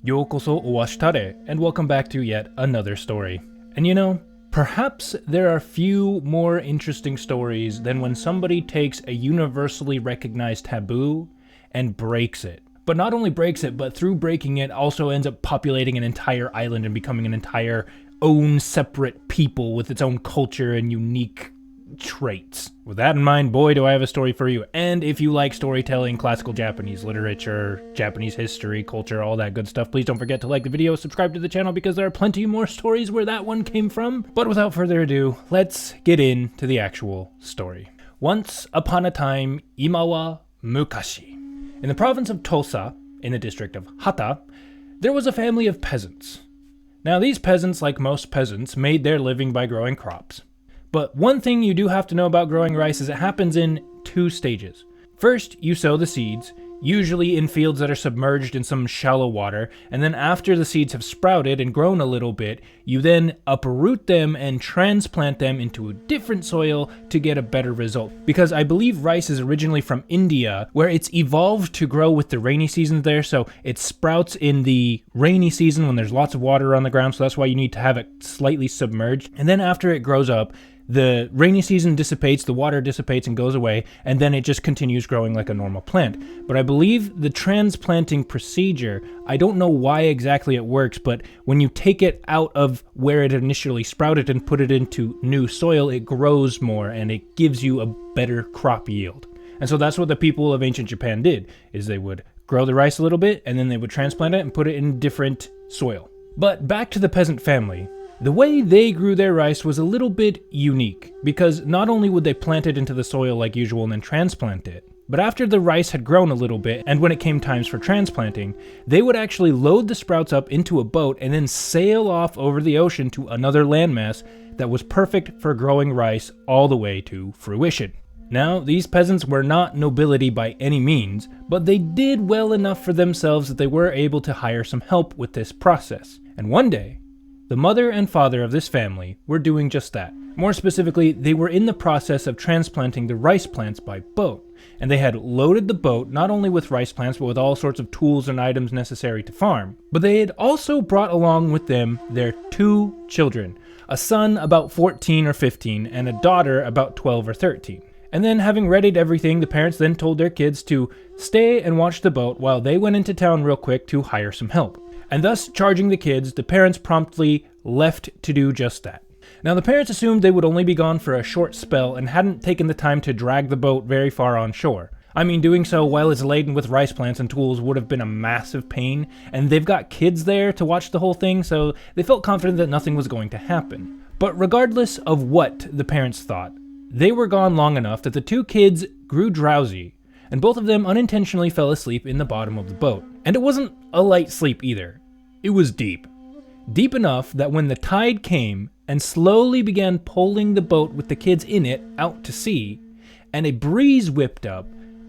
Yokoso owashitare, and welcome back to yet another story. And you know, perhaps there are few more interesting stories than when somebody takes a universally recognized taboo and breaks it. But not only breaks it, but through breaking it also ends up populating an entire island and becoming an entire own separate people with its own culture and unique traits. With that in mind, boy, do I have a story for you. And if you like storytelling, classical Japanese literature, Japanese history, culture, all that good stuff, please don't forget to like the video, subscribe to the channel, because there are plenty more stories where that one came from. But without further ado, let's get into the actual story. Once upon a time, imawa mukashi. In the province of Tosa, in the district of Hata, there was a family of peasants. Now these peasants, like most peasants, made their living by growing crops. But one thing you do have to know about growing rice is it happens in two stages. First, you sow the seeds, usually in fields that are submerged in some shallow water, and then after the seeds have sprouted and grown a little bit, you then uproot them and transplant them into a different soil to get a better result. Because I believe rice is originally from India, where it's evolved to grow with the rainy seasons there, so it sprouts in the rainy season when there's lots of water on the ground, so that's why you need to have it slightly submerged. And then after it grows up, the rainy season dissipates, the water dissipates and goes away, and then it just continues growing like a normal plant. But I believe the transplanting procedure, I don't know why exactly it works, but when you take it out of where it initially sprouted and put it into new soil, it grows more and it gives you a better crop yield. And so that's what the people of ancient Japan did, is they would grow the rice a little bit and then they would transplant it and put it in different soil. But back to the peasant family. The way they grew their rice was a little bit unique, because not only would they plant it into the soil like usual and then transplant it, but after the rice had grown a little bit, and when it came times for transplanting, they would actually load the sprouts up into a boat and then sail off over the ocean to another landmass that was perfect for growing rice all the way to fruition. Now, these peasants were not nobility by any means, but they did well enough for themselves that they were able to hire some help with this process. And one day, the mother and father of this family were doing just that. More specifically, they were in the process of transplanting the rice plants by boat, and they had loaded the boat not only with rice plants but with all sorts of tools and items necessary to farm. But they had also brought along with them their two children, a son about 14 or 15 and a daughter about 12 or 13. And then, having readied everything, the parents then told their kids to stay and watch the boat while they went into town real quick to hire some help. And thus, charging the kids, the parents promptly left to do just that. Now, the parents assumed they would only be gone for a short spell and hadn't taken the time to drag the boat very far on shore. I mean, doing so while it's laden with rice plants and tools would have been a massive pain, and they've got kids there to watch the whole thing, so they felt confident that nothing was going to happen. But regardless of what the parents thought, they were gone long enough that the two kids grew drowsy, and both of them unintentionally fell asleep in the bottom of the boat. And it wasn't a light sleep either. It was deep. Deep enough that when the tide came and slowly began pulling the boat with the kids in it out to sea, and a breeze whipped up,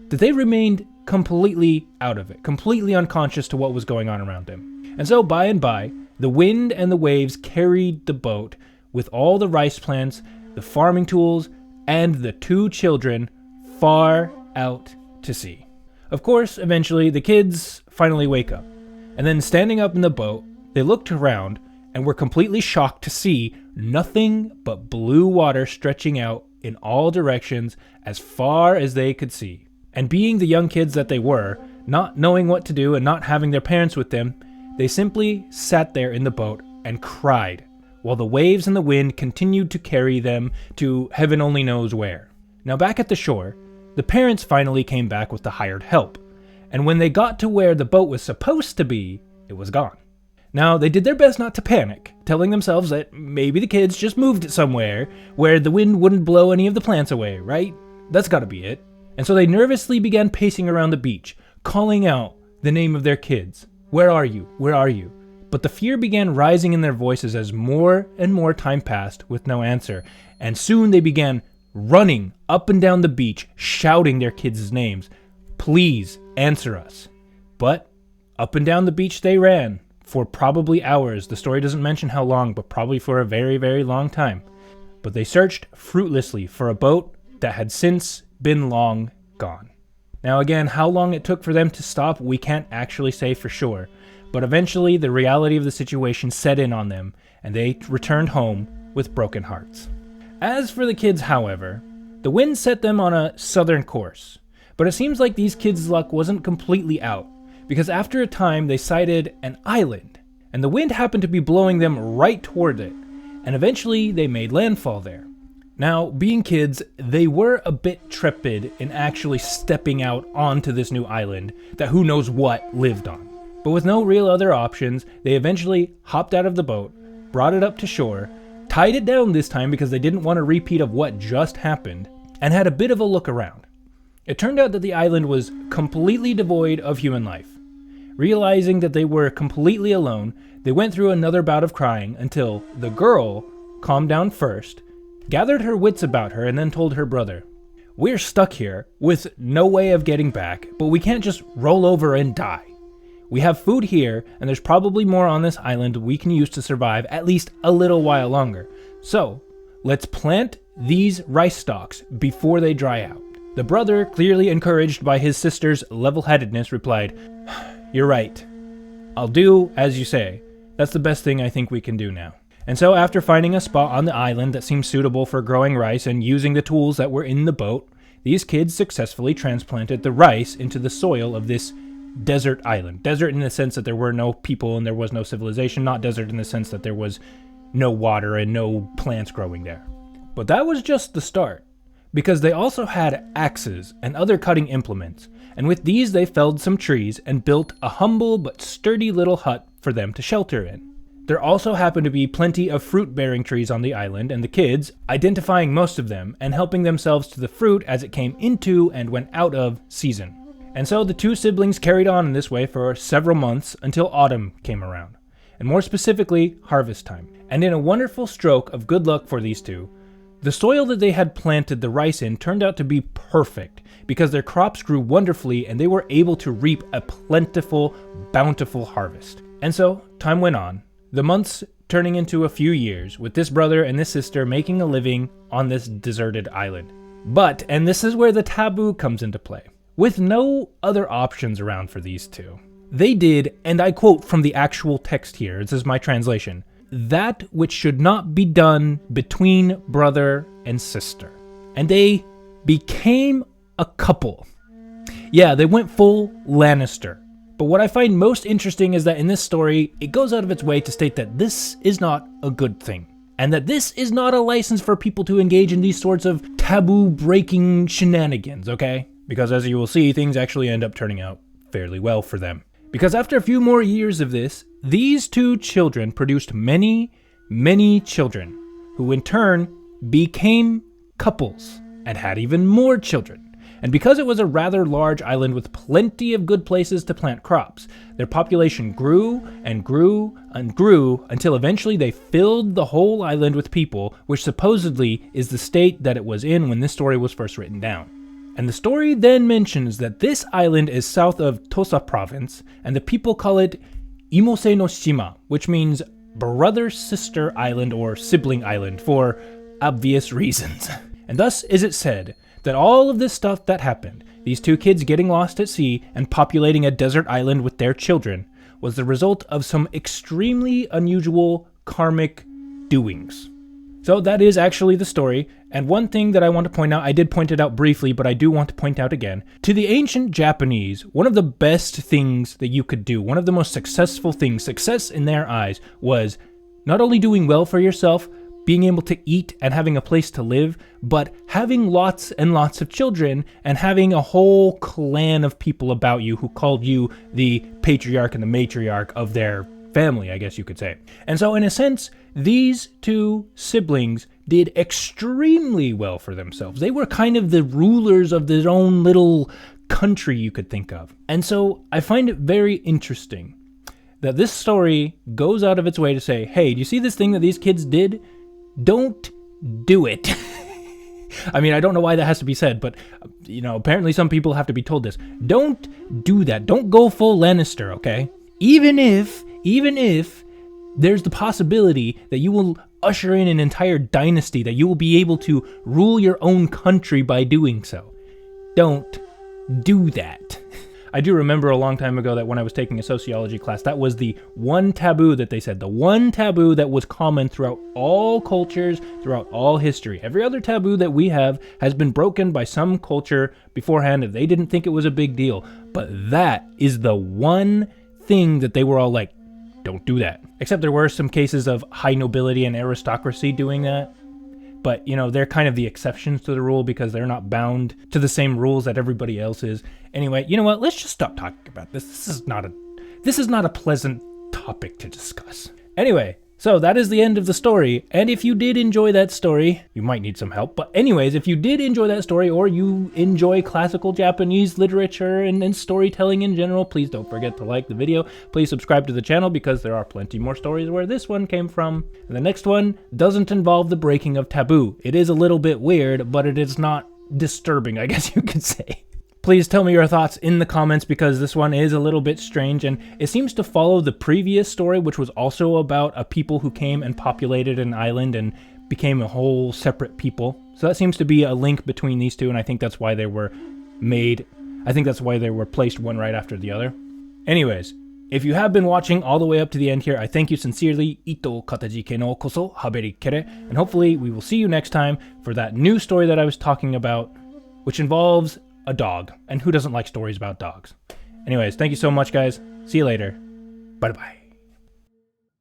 that they remained completely out of it, completely unconscious to what was going on around them. And so by and by, the wind and the waves carried the boat with all the rice plants, the farming tools, and the two children far out to sea. Of course, eventually, the kids finally wake up. And then standing up in the boat, they looked around and were completely shocked to see nothing but blue water stretching out in all directions as far as they could see. And being the young kids that they were, not knowing what to do and not having their parents with them, they simply sat there in the boat and cried, while the waves and the wind continued to carry them to heaven only knows where. Now back at the shore, the parents finally came back with the hired help. And when they got to where the boat was supposed to be, it was gone. Now, they did their best not to panic, telling themselves that maybe the kids just moved it somewhere where the wind wouldn't blow any of the plants away, right? That's gotta be it. And so they nervously began pacing around the beach, calling out the name of their kids. Where are you? Where are you? But the fear began rising in their voices as more and more time passed with no answer, and soon they began running up and down the beach, shouting their kids' names. Please answer us. But up and down the beach they ran for probably hours. The story doesn't mention how long, but probably for a very, very long time. But they searched fruitlessly for a boat that had since been long gone. Now again, how long it took for them to stop, we can't actually say for sure. But eventually, the reality of the situation set in on them, and they returned home with broken hearts. As for the kids, however, the wind set them on a southern course. But it seems like these kids' luck wasn't completely out, because after a time they sighted an island, and the wind happened to be blowing them right toward it, and eventually they made landfall there. Now, being kids, they were a bit trepid in actually stepping out onto this new island that who knows what lived on. But with no real other options, they eventually hopped out of the boat, brought it up to shore, tied it down this time because they didn't want a repeat of what just happened, and had a bit of a look around. It turned out that the island was completely devoid of human life. Realizing that they were completely alone, they went through another bout of crying until the girl calmed down first, gathered her wits about her, and then told her brother, "We're stuck here with no way of getting back, but we can't just roll over and die. We have food here, and there's probably more on this island we can use to survive at least a little while longer. So, let's plant these rice stalks before they dry out." The brother, clearly encouraged by his sister's level-headedness, replied, "You're right. I'll do as you say. That's the best thing I think we can do now." And so after finding a spot on the island that seemed suitable for growing rice and using the tools that were in the boat, these kids successfully transplanted the rice into the soil of this desert island. Desert in the sense that there were no people and there was no civilization, not desert in the sense that there was no water and no plants growing there. But that was just the start, because they also had axes and other cutting implements, and with these they felled some trees and built a humble but sturdy little hut for them to shelter in. There also happened to be plenty of fruit-bearing trees on the island, and the kids, identifying most of them and helping themselves to the fruit as it came into and went out of season. And so the two siblings carried on in this way for several months until autumn came around, and more specifically, harvest time. And in a wonderful stroke of good luck for these two, the soil that they had planted the rice in turned out to be perfect, because their crops grew wonderfully and they were able to reap a plentiful, bountiful harvest. And so, time went on, the months turning into a few years, with this brother and this sister making a living on this deserted island. But, and this is where the taboo comes into play, with no other options around for these two, they did, and I quote from the actual text here, this is my translation, "that which should not be done between brother and sister." And they became a couple. Yeah, they went full Lannister. But what I find most interesting is that in this story, it goes out of its way to state that this is not a good thing, and that this is not a license for people to engage in these sorts of taboo-breaking shenanigans, okay? Because as you will see, things actually end up turning out fairly well for them. Because after a few more years of this, these two children produced many, many children, who in turn became couples, and had even more children. And because it was a rather large island with plenty of good places to plant crops, their population grew and grew and grew until eventually they filled the whole island with people, which supposedly is the state that it was in when this story was first written down. And the story then mentions that this island is south of Tosa province, and the people call it Imose no Shima, which means brother-sister island or sibling island for obvious reasons. And thus is it said that all of this stuff that happened, these two kids getting lost at sea and populating a desert island with their children, was the result of some extremely unusual karmic doings. So that is actually the story, and one thing that I want to point out, I did point it out briefly, but I do want to point out again, to the ancient Japanese, one of the best things that you could do, one of the most successful things, success in their eyes, was not only doing well for yourself, being able to eat and having a place to live, but having lots and lots of children and having a whole clan of people about you who called you the patriarch and the matriarch of their family, I guess you could say. And so in a sense, these two siblings did extremely well for themselves. They were kind of the rulers of their own little country, you could think of. And so I find it very interesting that this story goes out of its way to say, hey, do you see this thing that these kids did? Don't do it. I mean, I don't know why that has to be said, but, you know, apparently some people have to be told this. Don't do that. Don't go full Lannister, okay? Even if there's the possibility that you will usher in an entire dynasty, that you will be able to rule your own country by doing so. Don't do that. I do remember a long time ago that when I was taking a sociology class, that was the one taboo that they said, the one taboo that was common throughout all cultures, throughout all history. Every other taboo that we have has been broken by some culture beforehand if they didn't think it was a big deal. But that is the one thing that they were all like, don't do that. Except there were some cases of high nobility and aristocracy doing that. But, you know, they're kind of the exceptions to the rule because they're not bound to the same rules that everybody else is. Anyway, you know what? Let's just stop talking about this. This is not a pleasant topic to discuss. Anyway, so that is the end of the story. And if you did enjoy that story, you might need some help. But anyways, if you did enjoy that story or you enjoy classical Japanese literature and storytelling in general, please don't forget to like the video. Please subscribe to the channel because there are plenty more stories where this one came from. And the next one doesn't involve the breaking of taboo. It is a little bit weird, but it is not disturbing, I guess you could say. Please tell me your thoughts in the comments because this one is a little bit strange and it seems to follow the previous story, which was also about a people who came and populated an island and became a whole separate people. So that seems to be a link between these two, and I think that's why they were made. I think that's why they were placed one right after the other. Anyways, if you have been watching all the way up to the end here, I thank you sincerely. Ito katajike no koso haberi kere, and hopefully we will see you next time for that new story that I was talking about, which involves a dog. And who doesn't like stories about dogs? Anyways, thank you so much, guys. See you later. Bye-bye.